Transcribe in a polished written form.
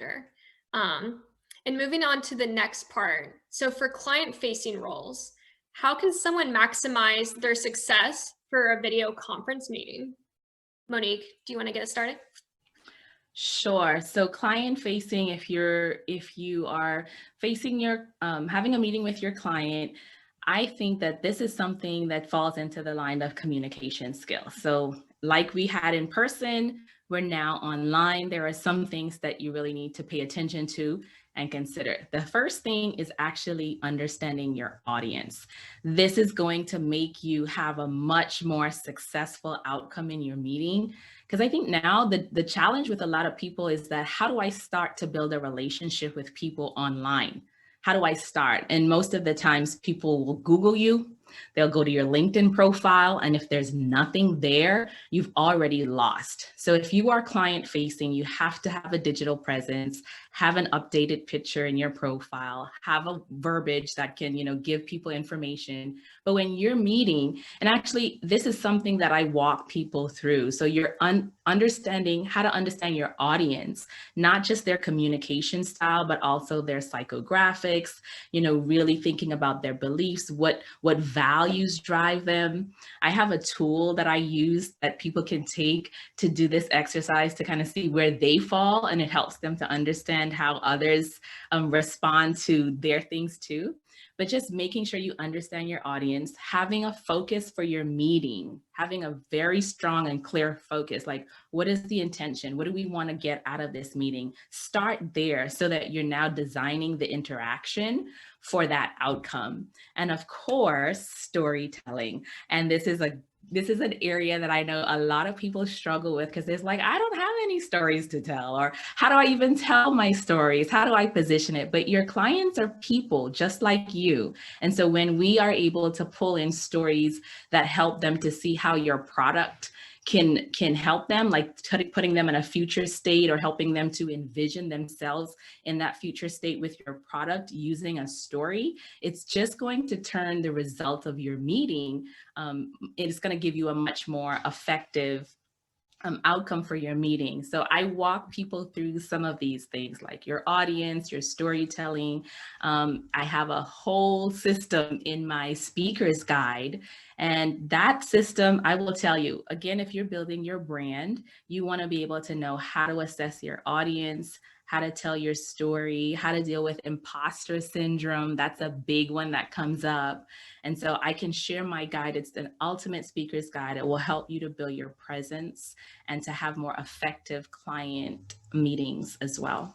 here. Um, and moving on to the next part. So for client-facing roles, how can someone maximize their success for a video conference meeting? Monique, do you want to get us started? Sure. So client facing, if you are facing your having a meeting with your client, I think that this is something that falls into the line of communication skills. So like we had in person, we're now online. There are some things that you really need to pay attention to and consider. The first thing is actually understanding your audience. This is going to make you have a much more successful outcome in your meeting, because I think now the challenge with a lot of people is that how do I start to build a relationship with people online? How do I start? And most of the times people will Google you, they'll go to your LinkedIn profile, and if there's nothing there, you've already lost. So if you are client facing, you have to have a digital presence, have an updated picture in your profile, have a verbiage that can, give people information. But when you're meeting, and actually, this is something that I walk people through. So you're understanding how to understand your audience, not just their communication style, but also their psychographics, really thinking about their beliefs, what values drive them. I have a tool that I use that people can take to do this exercise to kind of see where they fall, and it helps them to understand how others respond to their things too. But just making sure you understand your audience, having a focus for your meeting, having a very strong and clear focus, like what is the intention? What do we want to get out of this meeting? Start there so that you're now designing the interaction for that outcome. And of course, storytelling. And this is an area that I know a lot of people struggle with, because it's like, I don't have any stories to tell, or how do I even tell my stories? How do I position it? But your clients are people just like you. And so when we are able to pull in stories that help them to see how your product can help them, like putting them in a future state or helping them to envision themselves in that future state with your product using a story, it's just going to turn the result of your meeting. It's going to give you a much more effective outcome for your meeting. So I walk people through some of these things, like your audience, your storytelling. I have a whole system in my speaker's guide. And that system, I will tell you, again, if you're building your brand, you want to be able to know how to assess your audience, how to tell your story, how to deal with imposter syndrome. That's a big one that comes up. And so I can share my guide. It's an ultimate speaker's guide. It will help you to build your presence and to have more effective client meetings as well.